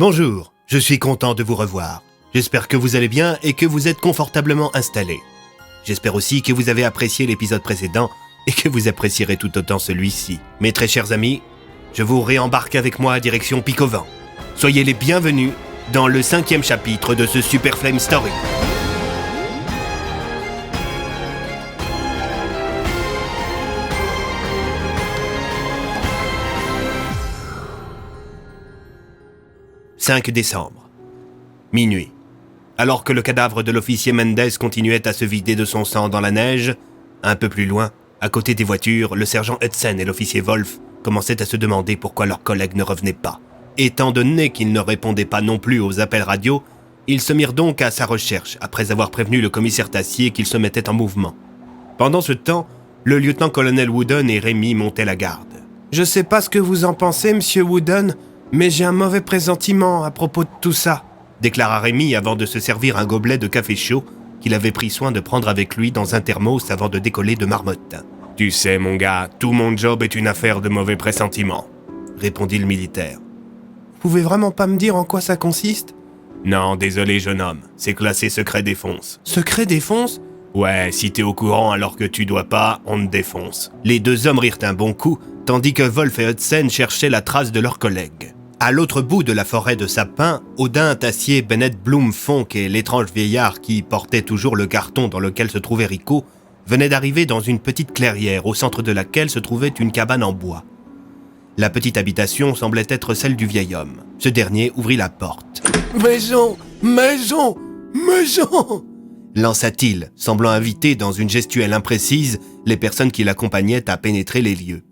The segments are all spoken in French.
Bonjour, je suis content de vous revoir. J'espère que vous allez bien et que vous êtes confortablement installés. J'espère aussi que vous avez apprécié l'épisode précédent et que vous apprécierez tout autant celui-ci. Mes très chers amis, je vous réembarque avec moi à direction Pic-au-Vent. Soyez les bienvenus dans le 5e chapitre de ce Super Flame Story. « 5 décembre. Minuit. Alors que le cadavre de l'officier Mendez continuait à se vider de son sang dans la neige, un peu plus loin, à côté des voitures, le sergent Hudson et l'officier Wolf commençaient à se demander pourquoi leurs collègues ne revenaient pas. Étant donné qu'ils ne répondaient pas non plus aux appels radio, ils se mirent donc à sa recherche, après avoir prévenu le commissaire Tassier qu'il se mettait en mouvement. Pendant ce temps, le lieutenant-colonel Wooden et Rémi montaient la garde. « Je sais pas ce que vous en pensez, monsieur Wooden, mais j'ai un mauvais pressentiment à propos de tout ça, » déclara Rémi avant de se servir un gobelet de café chaud qu'il avait pris soin de prendre avec lui dans un thermos avant de décoller de Marmotte. « Tu sais, mon gars, tout mon job est une affaire de mauvais pressentiment, » répondit le militaire. « Vous pouvez vraiment pas me dire en quoi ça consiste ?»« Non, désolé, jeune homme, c'est classé secret défonce. »« Secret défonce ?»« Ouais, si t'es au courant alors que tu dois pas, on te défonce. » Les deux hommes rirent un bon coup, tandis que Wolf et Hudson cherchaient la trace de leurs collègues. À l'autre bout de la forêt de sapins, Odin, Tassier, Bennett, Bloom, Fonck et l'étrange vieillard qui portait toujours le carton dans lequel se trouvait Rico venaient d'arriver dans une petite clairière au centre de laquelle se trouvait une cabane en bois. La petite habitation semblait être celle du vieil homme. Ce dernier ouvrit la porte. « Maison, maison, maison !» lança-t-il, semblant inviter dans une gestuelle imprécise les personnes qui l'accompagnaient à pénétrer les lieux.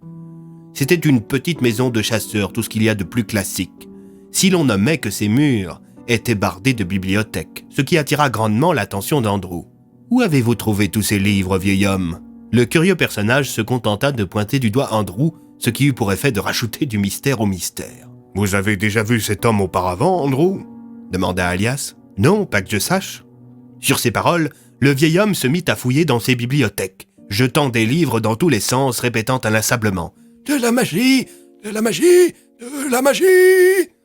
C'était une petite maison de chasseurs, tout ce qu'il y a de plus classique. Si l'on nommait que ses murs étaient bardés de bibliothèques, ce qui attira grandement l'attention d'Andrew. « Où avez-vous trouvé tous ces livres, vieil homme ?» Le curieux personnage se contenta de pointer du doigt Andrew, ce qui eut pour effet de rajouter du mystère au mystère. « Vous avez déjà vu cet homme auparavant, Andrew ?» demanda Alias. « Non, pas que je sache. » Sur ces paroles, le vieil homme se mit à fouiller dans ses bibliothèques, jetant des livres dans tous les sens, répétant inlassablement « De la magie, de la magie, de la magie !»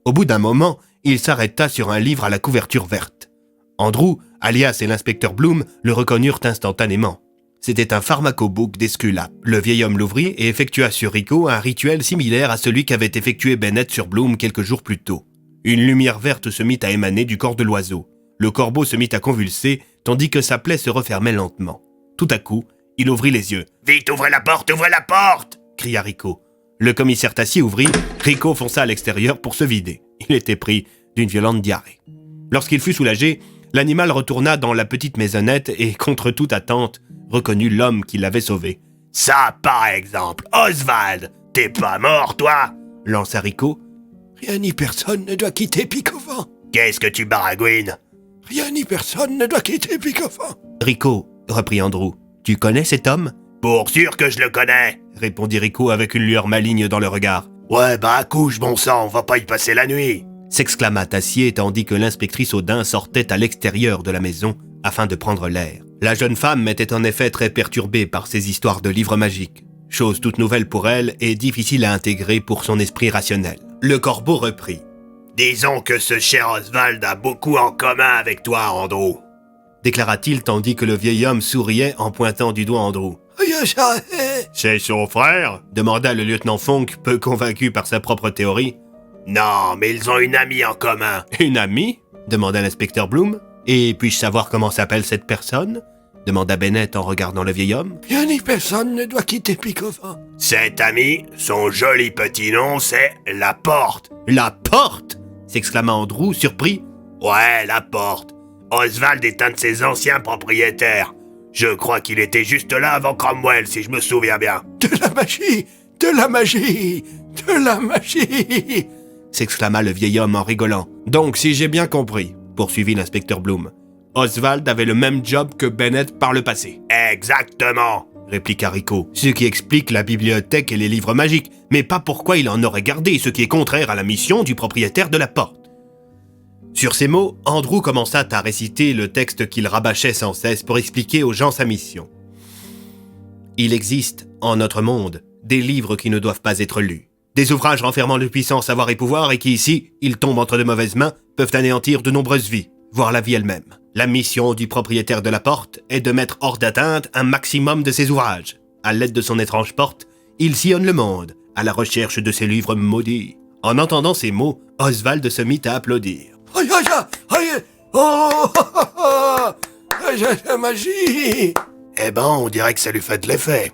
Au bout d'un moment, il s'arrêta sur un livre à la couverture verte. Andrew, Alias et l'inspecteur Bloom le reconnurent instantanément. C'était un pharmacobook d'Esculape. Le vieil homme l'ouvrit et effectua sur Rico un rituel similaire à celui qu'avait effectué Bennett sur Bloom quelques jours plus tôt. Une lumière verte se mit à émaner du corps de l'oiseau. Le corbeau se mit à convulser, tandis que sa plaie se refermait lentement. Tout à coup, il ouvrit les yeux. « Vite, ouvrez la porte, ouvrez la porte !» cria Rico. Le commissaire Tassier ouvrit, Rico fonça à l'extérieur pour se vider. Il était pris d'une violente diarrhée. Lorsqu'il fut soulagé, l'animal retourna dans la petite maisonnette et, contre toute attente, reconnut l'homme qui l'avait sauvé. « Ça, par exemple, Oswald, t'es pas mort, toi ?» lança Rico. « Rien ni personne ne doit quitter Pic-au-Vent. »« Qu'est-ce que tu baragouines ?»« Rien ni personne ne doit quitter Pic-au-Vent. »« Rico, reprit Andrew, tu connais cet homme ?»« Pour sûr que je le connais !» répondit Rico avec une lueur maligne dans le regard. « Ouais, bah couche, bon sang, on va pas y passer la nuit !» s'exclama Tassier tandis que l'inspectrice Odin sortait à l'extérieur de la maison afin de prendre l'air. La jeune femme était en effet très perturbée par ces histoires de livres magiques, chose toute nouvelle pour elle et difficile à intégrer pour son esprit rationnel. Le corbeau reprit. « Disons que ce cher Oswald a beaucoup en commun avec toi, Andrew !» déclara-t-il tandis que le vieil homme souriait en pointant du doigt Andrew. « C'est son frère ?» demanda le lieutenant Fonck, peu convaincu par sa propre théorie. « Non, mais ils ont une amie en commun. »« Une amie ?» demanda l'inspecteur Bloom. « Et puis-je savoir comment s'appelle cette personne ?» demanda Bennett en regardant le vieil homme. « Rien ni personne ne doit quitter Pic-au-Vent. »« Cette amie, son joli petit nom, c'est La Porte. »« La Porte ?» s'exclama Andrew, surpris. « Ouais, La Porte. Oswald est un de ses anciens propriétaires. Je crois qu'il était juste là avant Cromwell, si je me souviens bien. »« De la magie, de la magie, de la magie !» s'exclama le vieil homme en rigolant. « Donc, si j'ai bien compris, poursuivit l'inspecteur Bloom, Oswald avait le même job que Bennett par le passé. »« Exactement !» répliqua Rico. « Ce qui explique la bibliothèque et les livres magiques, mais pas pourquoi il en aurait gardé, ce qui est contraire à la mission du propriétaire de la porte. » Sur ces mots, Andrew commença à réciter le texte qu'il rabâchait sans cesse pour expliquer aux gens sa mission. « Il existe, en notre monde, des livres qui ne doivent pas être lus. Des ouvrages renfermant de puissants savoir et pouvoir et qui ici, ils tombent entre de mauvaises mains, peuvent anéantir de nombreuses vies, voire la vie elle-même. La mission du propriétaire de la porte est de mettre hors d'atteinte un maximum de ces ouvrages. À l'aide de son étrange porte, il sillonne le monde, à la recherche de ces livres maudits. En entendant ces mots, Oswald se mit à applaudir. Aïe, aïe, aïe, aïe, oh, la magie! Eh ben, on dirait que ça lui fait de l'effet.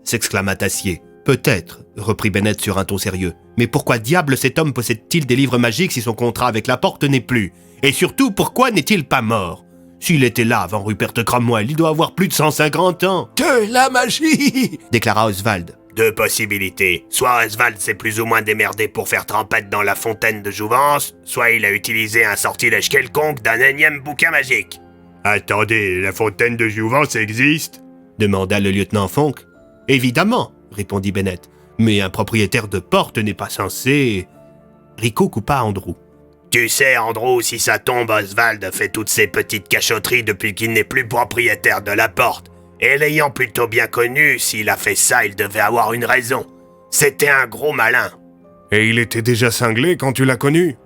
S'exclama Tassier. Peut-être, reprit Bennett sur un ton sérieux. Mais pourquoi diable cet homme possède-t-il des livres magiques si son contrat avec la porte n'est plus? Et surtout, pourquoi n'est-il pas mort? S'il était là avant Rupert Cromwell, il doit avoir plus de 150 ans. De la magie! Déclara Oswald. Deux possibilités. Soit Oswald s'est plus ou moins démerdé pour faire trempette dans la fontaine de jouvence, soit il a utilisé un sortilège quelconque d'un énième bouquin magique. Attendez, la fontaine de jouvence existe? Demanda le lieutenant Fonck. Évidemment, répondit Bennett. Mais un propriétaire de porte n'est pas censé... Rico coupa Andrew. Tu sais, Andrew, si ça tombe, Oswald fait toutes ces petites cachotteries depuis qu'il n'est plus propriétaire de la porte. Et l'ayant plutôt bien connu, s'il a fait ça, il devait avoir une raison. C'était un gros malin. Et il était déjà cinglé quand tu l'as connu?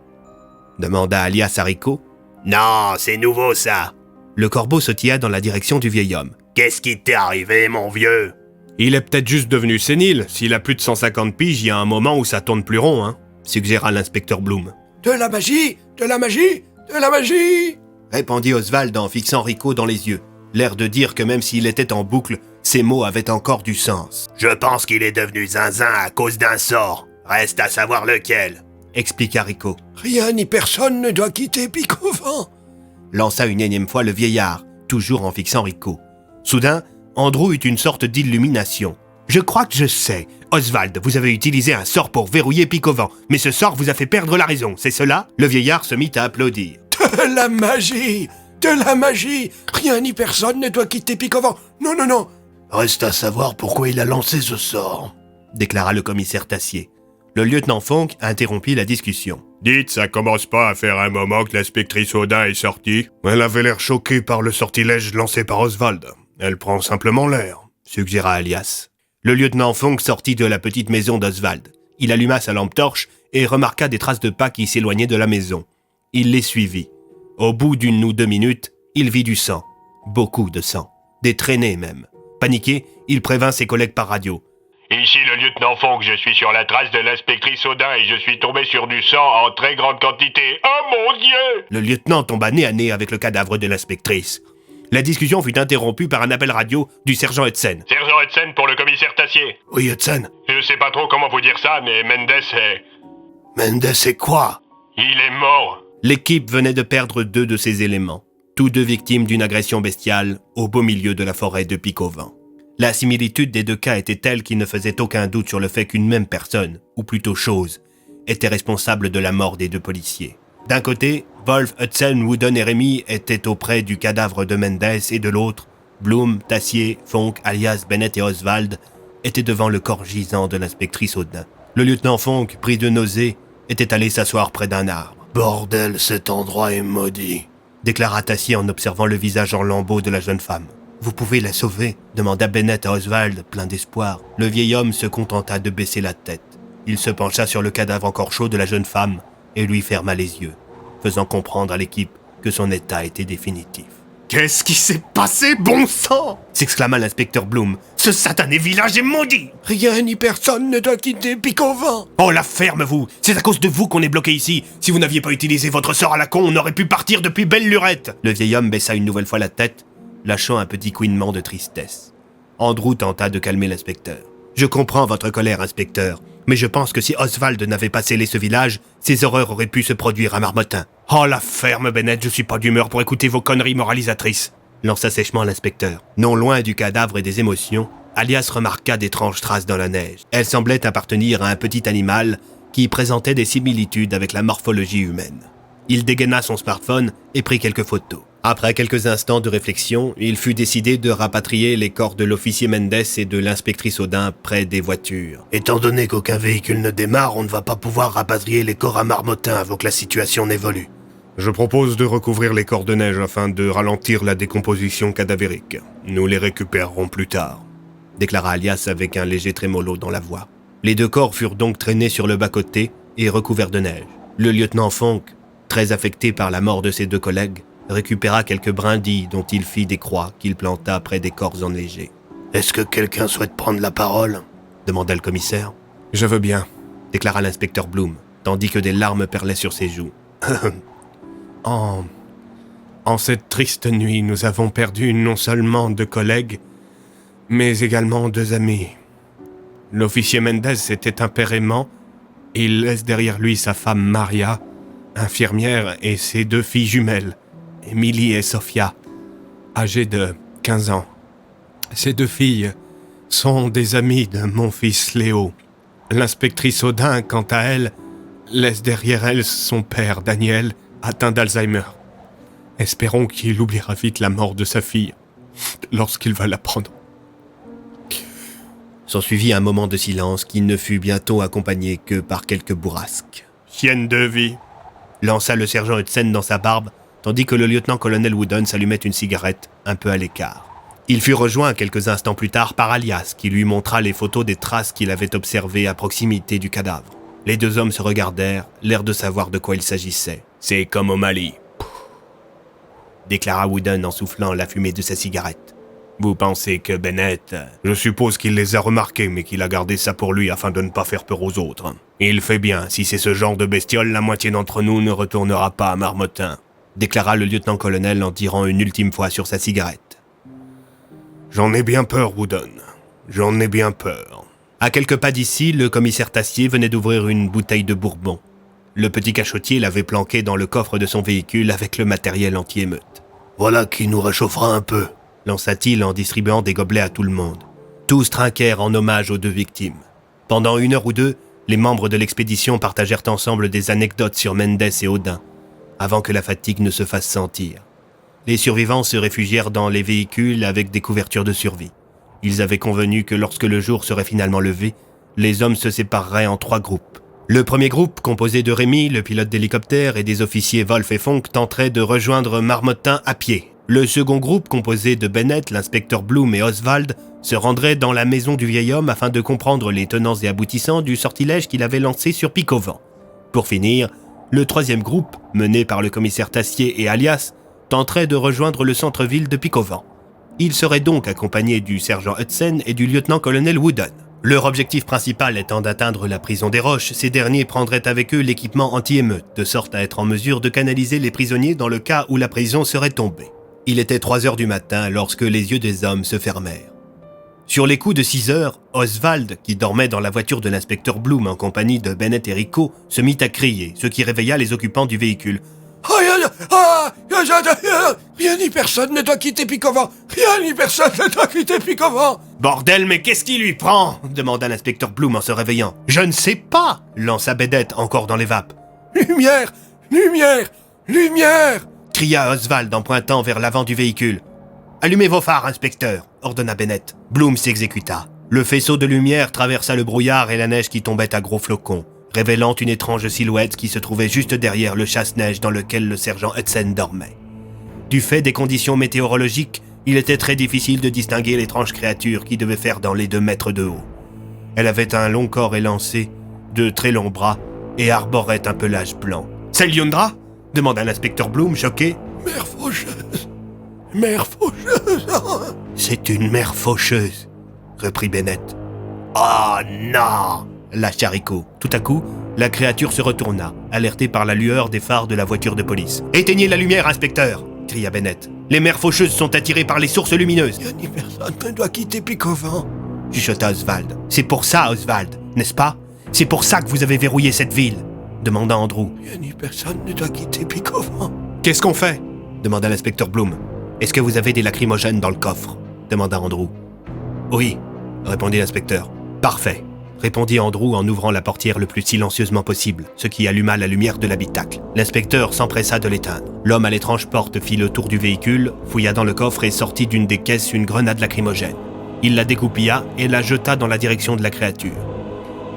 Demanda Alias à Rico. Non, c'est nouveau ça. Le corbeau sautilla dans la direction du vieil homme. Qu'est-ce qui t'est arrivé, mon vieux? Il est peut-être juste devenu sénile. S'il a plus de 150 piges, il y a un moment où ça tourne plus rond, hein, suggéra l'inspecteur Bloom. De la magie! De la magie! De la magie! Répondit Oswald en fixant Rico dans les yeux. L'air de dire que même s'il était en boucle, ces mots avaient encore du sens. Je pense qu'il est devenu zinzin à cause d'un sort. Reste à savoir lequel. Expliqua Rico. Rien ni personne ne doit quitter Pic-au-Vent. Lança une énième fois le vieillard, toujours en fixant Rico. Soudain, Andrew eut une sorte d'illumination. Je crois que je sais. Oswald, vous avez utilisé un sort pour verrouiller Pic-au-Vent, mais ce sort vous a fait perdre la raison, c'est cela? Le vieillard se mit à applaudir. De la magie! De la magie! Rien ni personne ne doit quitter Pic-au-Vent. Non, non, non. Reste à savoir pourquoi il a lancé ce sort, déclara le commissaire Tassier. Le lieutenant Fonck interrompit la discussion. Dites, ça commence pas à faire un moment que l'inspectrice Audin est sortie? Elle avait l'air choquée par le sortilège lancé par Oswald. Elle prend simplement l'air, suggéra Alias. Le lieutenant Fonck sortit de la petite maison d'Oswald. Il alluma sa lampe torche et remarqua des traces de pas qui s'éloignaient de la maison. Il les suivit. Au bout d'1 ou 2 minutes, il vit du sang. Beaucoup de sang. Des traînées même. Paniqué, il prévint ses collègues par radio. Ici le lieutenant Fonck, je suis sur la trace de l'inspectrice Audin et je suis tombé sur du sang en très grande quantité. Oh mon Dieu! Le lieutenant tomba nez à nez avec le cadavre de l'inspectrice. La discussion fut interrompue par un appel radio du sergent Hudson. Sergent Hudson pour le commissaire Tassier. Oui, Hudson. Je sais pas trop comment vous dire ça, mais Mendes est... Mendes c'est quoi? Il est mort. L'équipe venait de perdre 2 de ses éléments, tous 2 victimes d'une agression bestiale au beau milieu de la forêt de Pic-au-Vent. La similitude des 2 cas était telle qu'il ne faisait aucun doute sur le fait qu'une même personne, ou plutôt chose, était responsable de la mort des 2 policiers. D'un côté, Wolf, Hudson, Wooden et Rémy étaient auprès du cadavre de Mendes et de l'autre, Bloom, Tassier, Fonck, Alias, Bennett et Oswald étaient devant le corps gisant de l'inspectrice Audin. Le lieutenant Fonck, pris de nausée, était allé s'asseoir près d'un arbre. « Bordel, cet endroit est maudit », déclara Tassier en observant le visage en lambeaux de la jeune femme. « Vous pouvez la sauver ?» demanda Bennett à Oswald, plein d'espoir. Le vieil homme se contenta de baisser la tête. Il se pencha sur le cadavre encore chaud de la jeune femme et lui ferma les yeux, faisant comprendre à l'équipe que son état était définitif. « Qu'est-ce qui s'est passé, bon sang ?» s'exclama l'inspecteur Bloom. « Ce satané village est maudit !»« Rien ni personne ne doit quitter Pic-au-Vent. » Oh, la ferme-vous! C'est à cause de vous qu'on est bloqué ici. Si vous n'aviez pas utilisé votre sort à la con, on aurait pu partir depuis belle lurette. » Le vieil homme baissa une nouvelle fois la tête, lâchant un petit couinement de tristesse. Andrew tenta de calmer l'inspecteur. « Je comprends votre colère, inspecteur, mais je pense que si Oswald n'avait pas scellé ce village, ces horreurs auraient pu se produire à Marmottin. »« Oh, la ferme, Bennett, je suis pas d'humeur pour écouter vos conneries moralisatrices !» lança sèchement l'inspecteur. Non loin du cadavre et des émotions, Alias remarqua d'étranges traces dans la neige. Elles semblaient appartenir à un petit animal qui présentait des similitudes avec la morphologie humaine. Il dégaina son smartphone et prit quelques photos. Après quelques instants de réflexion, il fut décidé de rapatrier les corps de l'officier Mendes et de l'inspectrice Audin près des voitures. « Étant donné qu'aucun véhicule ne démarre, on ne va pas pouvoir rapatrier les corps à Marmottin avant que la situation n'évolue. » Je propose de recouvrir les corps de neige afin de ralentir la décomposition cadavérique. Nous les récupérerons plus tard, déclara Alias avec un léger trémolo dans la voix. Les 2 corps furent donc traînés sur le bas-côté et recouverts de neige. Le lieutenant Fonck, très affecté par la mort de ses 2 collègues, récupéra quelques brindilles dont il fit des croix qu'il planta près des corps enneigés. « Est-ce que quelqu'un souhaite prendre la parole ?» demanda le commissaire. « Je veux bien. » déclara l'inspecteur Bloom, tandis que des larmes perlaient sur ses joues. En cette triste nuit, nous avons perdu non seulement 2 collègues, mais également 2 amis. L'officier Mendez était un père aimant. Il laisse derrière lui sa femme Maria, infirmière, et ses 2 filles jumelles, Émilie et Sophia, âgées de 15 ans. Ces 2 filles sont des amies de mon fils Léo. L'inspectrice Audin, quant à elle, laisse derrière elle son père, Daniel, atteint d'Alzheimer. Espérons qu'il oubliera vite la mort de sa fille, lorsqu'il va l'apprendre. S'ensuivit un moment de silence qui ne fut bientôt accompagné que par quelques bourrasques. « Chienne de vie !» lança le sergent Hudson dans sa barbe, tandis que le lieutenant-colonel Wooden s'allumait une cigarette, un peu à l'écart. Il fut rejoint quelques instants plus tard par Alias, qui lui montra les photos des traces qu'il avait observées à proximité du cadavre. Les 2 hommes se regardèrent, l'air de savoir de quoi il s'agissait. « C'est comme au Mali », déclara Wooden en soufflant la fumée de sa cigarette. Vous pensez que Bennett... Je suppose qu'il les a remarqués, mais qu'il a gardé ça pour lui afin de ne pas faire peur aux autres. Il fait bien, si c'est ce genre de bestiole, la moitié d'entre nous ne retournera pas à Marmottin, déclara le lieutenant-colonel en tirant une ultime fois sur sa cigarette. J'en ai bien peur, Wooden. J'en ai bien peur. À quelques pas d'ici, le commissaire Tassier venait d'ouvrir une bouteille de bourbon. Le petit cachotier l'avait planqué dans le coffre de son véhicule avec le matériel anti-émeute. Voilà qui nous réchauffera un peu, lança-t-il en distribuant des gobelets à tout le monde. Tous trinquèrent en hommage aux 2 victimes. Pendant 1 heure ou 2, les membres de l'expédition partagèrent ensemble des anecdotes sur Mendez et Audin, avant que la fatigue ne se fasse sentir. Les survivants se réfugièrent dans les véhicules avec des couvertures de survie. Ils avaient convenu que lorsque le jour serait finalement levé, les hommes se sépareraient en 3 groupes. Le premier groupe, composé de Rémy, le pilote d'hélicoptère, et des officiers Wolf et Fonck, tenterait de rejoindre Marmottin à pied. Le second groupe, composé de Bennett, l'inspecteur Bloom et Oswald, se rendrait dans la maison du vieil homme afin de comprendre les tenants et aboutissants du sortilège qu'il avait lancé sur Pic-au-Vent. Pour finir, le troisième groupe, mené par le commissaire Tassier et Alias, tenterait de rejoindre le centre-ville de Pic-au-Vent. Il serait donc accompagné du sergent Hudson et du lieutenant-colonel Wooden. Leur objectif principal étant d'atteindre la prison des Roches, ces derniers prendraient avec eux l'équipement anti-émeute, de sorte à être en mesure de canaliser les prisonniers dans le cas où la prison serait tombée. Il était 3 heures du matin lorsque les yeux des hommes se fermèrent. Sur les coups de 6 heures, Oswald, qui dormait dans la voiture de l'inspecteur Bloom en compagnie de Bennett et Rico, se mit à crier, ce qui réveilla les occupants du véhicule. Rien ni personne ne doit quitter Pic-au-Vent. Rien ni personne ne doit quitter Pic-au-Vent. Bordel, mais qu'est-ce qui lui prend ? demanda l'inspecteur Bloom en se réveillant. Je ne sais pas, lança Bennett encore dans les vapes. Lumière, lumière, lumière, cria Oswald en pointant vers l'avant du véhicule. Allumez vos phares, inspecteur, ordonna Bennett. Bloom s'exécuta. Le faisceau de lumière traversa le brouillard et la neige qui tombait à gros flocons, révélant une étrange silhouette qui se trouvait juste derrière le chasse-neige dans lequel le sergent Hudson dormait. Du fait des conditions météorologiques, il était très difficile de distinguer l'étrange créature qui devait faire dans les 2 mètres de haut. Elle avait un long corps élancé, de très longs bras, et arborait un pelage blanc. « C'est Lyundra ?» demanda l'inspecteur Bloom, choqué. « Mère faucheuse, mère faucheuse. »« C'est une mère faucheuse, » reprit Bennett. « Oh non !» lâcha Rico. Tout à coup, la créature se retourna, alertée par la lueur des phares de la voiture de police. « Éteignez la lumière, inspecteur !» cria Bennett. « Les mères faucheuses sont attirées par les sources lumineuses. »« Rien ni personne ne doit quitter Pic-au-Vent. » chuchota Oswald. « C'est pour ça, Oswald, n'est-ce pas ? C'est pour ça que vous avez verrouillé cette ville ?» demanda Andrew. « Rien ni personne ne doit quitter Pic-au-Vent. »« Qu'est-ce qu'on fait ?» demanda l'inspecteur Bloom. « Est-ce que vous avez des lacrymogènes dans le coffre ?» demanda Andrew. « Oui, » répondit l'inspecteur. « Parfait. » répondit Andrew en ouvrant la portière le plus silencieusement possible, ce qui alluma la lumière de l'habitacle. L'inspecteur s'empressa de l'éteindre. L'homme à l'étrange porte fit le tour du véhicule, fouilla dans le coffre et sortit d'une des caisses une grenade lacrymogène. Il la dégoupilla et la jeta dans la direction de la créature.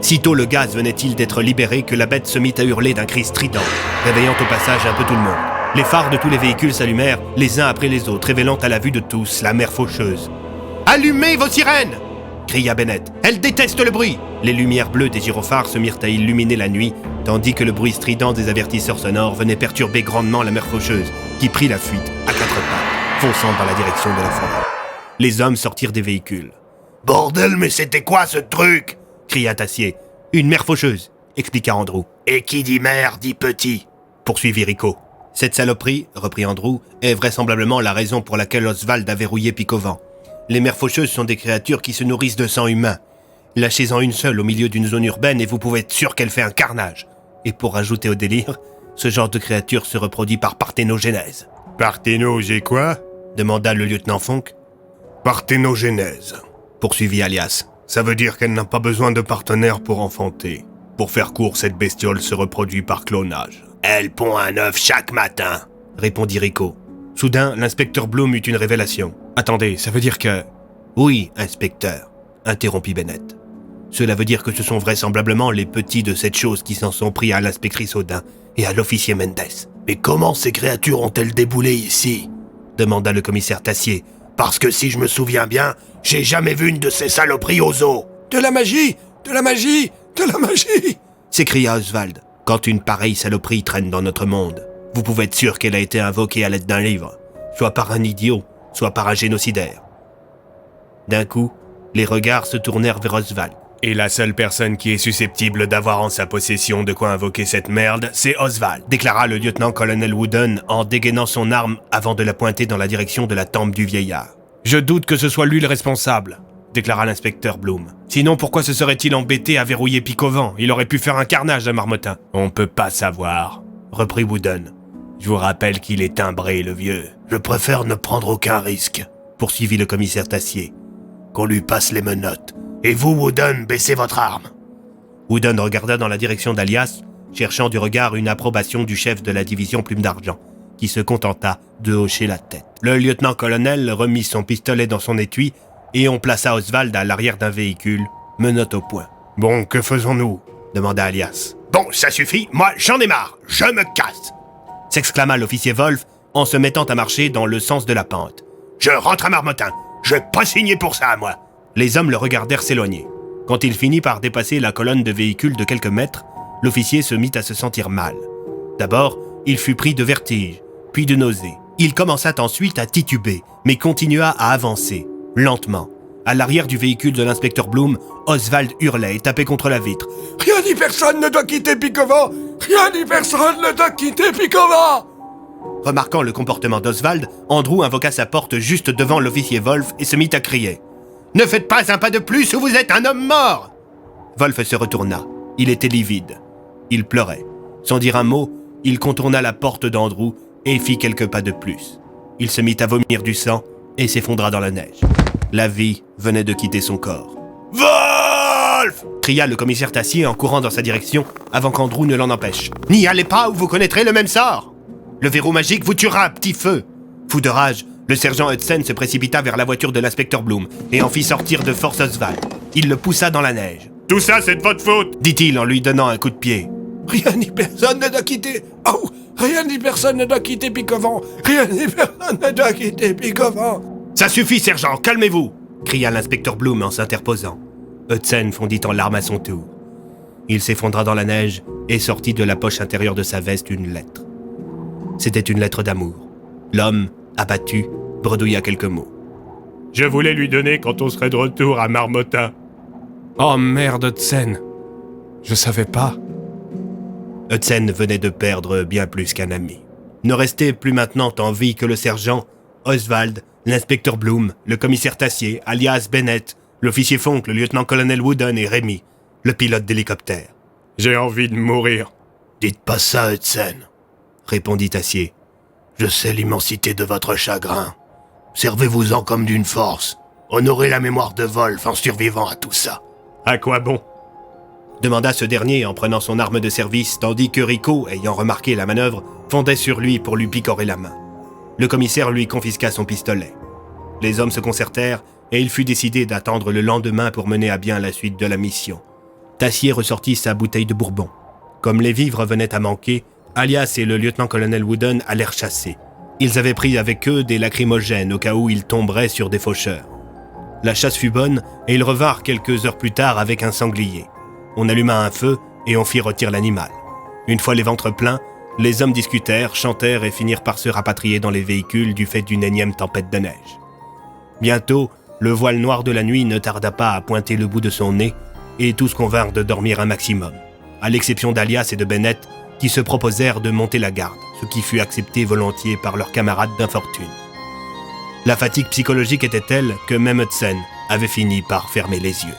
Sitôt le gaz venait-il d'être libéré que la bête se mit à hurler d'un cri strident, réveillant au passage un peu tout le monde. Les phares de tous les véhicules s'allumèrent, les uns après les autres, révélant à la vue de tous la mère faucheuse. « Allumez vos sirènes !» cria Bennett. « Elle déteste le bruit !» Les lumières bleues des gyrophares se mirent à illuminer la nuit, tandis que le bruit strident des avertisseurs sonores venait perturber grandement la mère faucheuse, qui prit la fuite à 4 pas, fonçant dans la direction de la forêt. Les hommes sortirent des véhicules. « Bordel, mais c'était quoi ce truc ?» cria Tassier. « Une mère faucheuse !» expliqua Andrew. « Et qui dit mère dit petit ?» poursuivit Rico. « Cette saloperie, reprit Andrew, est vraisemblablement la raison pour laquelle Oswald a verrouillé Picovan. Les mères faucheuses sont des créatures qui se nourrissent de sang humain. Lâchez-en une seule au milieu d'une zone urbaine et vous pouvez être sûr qu'elle fait un carnage. Et pour ajouter au délire, ce genre de créature se reproduit par parthénogénèse. »« Parthénogé quoi ?» demanda le lieutenant Fonck. « Parthénogénèse, » poursuivit Alias. « Ça veut dire qu'elle n'a pas besoin de partenaire pour enfanter. Pour faire court, cette bestiole se reproduit par clonage. »« Elle pond un œuf chaque matin, » répondit Rico. Soudain, l'inspecteur Bloom eut une révélation. « Attendez, ça veut dire que... »« Oui, inspecteur, » interrompit Bennett. « Cela veut dire que ce sont vraisemblablement les petits de cette chose qui s'en sont pris à l'inspectrice Audin et à l'officier Mendes. »« Mais comment ces créatures ont-elles déboulé ici ?» demanda le commissaire Tassier. « Parce que si je me souviens bien, j'ai jamais vu une de ces saloperies aux os. »« De la magie! De la magie! De la magie !» s'écria Oswald. « Quand une pareille saloperie traîne dans notre monde, vous pouvez être sûr qu'elle a été invoquée à l'aide d'un livre, soit par un idiot, soit par un génocidaire. » D'un coup, les regards se tournèrent vers Oswald. « Et la seule personne qui est susceptible d'avoir en sa possession de quoi invoquer cette merde, c'est Oswald, » déclara le lieutenant-colonel Wooden en dégainant son arme avant de la pointer dans la direction de la tempe du vieillard. « Je doute que ce soit lui le responsable, » déclara l'inspecteur Bloom. « Sinon, pourquoi se serait-il embêté à verrouiller Picovan ? Il aurait pu faire un carnage à Marmottin. »« On peut pas savoir, » reprit Wooden. « Je vous rappelle qu'il est timbré, le vieux. »« Je préfère ne prendre aucun risque, » poursuivit le commissaire Tassier. « Qu'on lui passe les menottes. Et vous, Wooden, baissez votre arme. » Wooden regarda dans la direction d'Alias, cherchant du regard une approbation du chef de la division Plume d'Argent, qui se contenta de hocher la tête. Le lieutenant-colonel remit son pistolet dans son étui et on plaça Oswald à l'arrière d'un véhicule, menotte au poing. « Bon, que faisons-nous » demanda Alias. « Bon, ça suffit, moi j'en ai marre, je me casse !» s'exclama l'officier Wolf en se mettant à marcher dans le sens de la pente. « Je rentre à Marmottin, je vais pas signer pour ça, moi !» Les hommes le regardèrent s'éloigner. Quand il finit par dépasser la colonne de véhicules de quelques mètres, l'officier se mit à se sentir mal. D'abord, il fut pris de vertige, puis de nausée. Il commença ensuite à tituber, mais continua à avancer, lentement. À l'arrière du véhicule de l'inspecteur Bloom, Oswald hurlait et tapait contre la vitre. « Rien ni personne ne doit quitter Picovan! Rien ni personne ne doit quitter Picovan !» Remarquant le comportement d'Oswald, Andrew invoqua sa porte juste devant l'officier Wolf et se mit à crier. « Ne faites pas un pas de plus ou vous êtes un homme mort !» Wolf se retourna. Il était livide. Il pleurait. Sans dire un mot, il contourna la porte d'Andrew et fit quelques pas de plus. Il se mit à vomir du sang et s'effondra dans la neige. La vie venait de quitter son corps. « Wolf !» cria le commissaire Tassier en courant dans sa direction avant qu'Andrew ne l'en empêche. « N'y allez pas ou vous connaîtrez le même sort ! Le verrou magique vous tuera, petit feu !» Fou de rage, le sergent Hudson se précipita vers la voiture de l'inspecteur Bloom et en fit sortir de force Oswald. Il le poussa dans la neige. « Tout ça, c'est de votre faute !» dit-il en lui donnant un coup de pied. « Rien ni personne ne doit quitter... Oh, rien ni personne ne doit quitter Picovan! Rien ni personne ne doit quitter Picovan !»« Ça suffit, sergent, calmez-vous !» cria l'inspecteur Bloom en s'interposant. Hudson fondit en larmes à son tour. Il s'effondra dans la neige et sortit de la poche intérieure de sa veste une lettre. C'était une lettre d'amour. L'homme, abattu, bredouilla quelques mots. « Je voulais lui donner quand on serait de retour à Marmottin. »« Oh merde, Hudson. Je savais pas. » Hudson venait de perdre bien plus qu'un ami. Ne restait plus maintenant en vie que le sergent, Oswald, l'inspecteur Bloom, le commissaire Tassier, alias Bennett, l'officier Fonck, le lieutenant-colonel Wooden et Rémy, le pilote d'hélicoptère. « J'ai envie de mourir. »« Dites pas ça, Hudson, » répondit Tassier. « Je sais l'immensité de votre chagrin. Servez-vous-en comme d'une force. Honorez la mémoire de Wolf en survivant à tout ça. »« À quoi bon ?» demanda ce dernier en prenant son arme de service, tandis que Rico, ayant remarqué la manœuvre, fondait sur lui pour lui picorer la main. Le commissaire lui confisqua son pistolet. Les hommes se concertèrent et il fut décidé d'attendre le lendemain pour mener à bien la suite de la mission. Tassier ressortit sa bouteille de bourbon. Comme les vivres venaient à manquer, Alias et le lieutenant-colonel Wooden allèrent chasser. Ils avaient pris avec eux des lacrymogènes au cas où ils tomberaient sur des faucheurs. La chasse fut bonne et ils revinrent quelques heures plus tard avec un sanglier. On alluma un feu et on fit rôtir l'animal. Une fois les ventres pleins, les hommes discutèrent, chantèrent et finirent par se rapatrier dans les véhicules du fait d'une énième tempête de neige. Bientôt, le voile noir de la nuit ne tarda pas à pointer le bout de son nez et tous convinrent de dormir un maximum, à l'exception d'Alias et de Bennett qui se proposèrent de monter la garde, ce qui fut accepté volontiers par leurs camarades d'infortune. La fatigue psychologique était telle que même Hudson avait fini par fermer les yeux.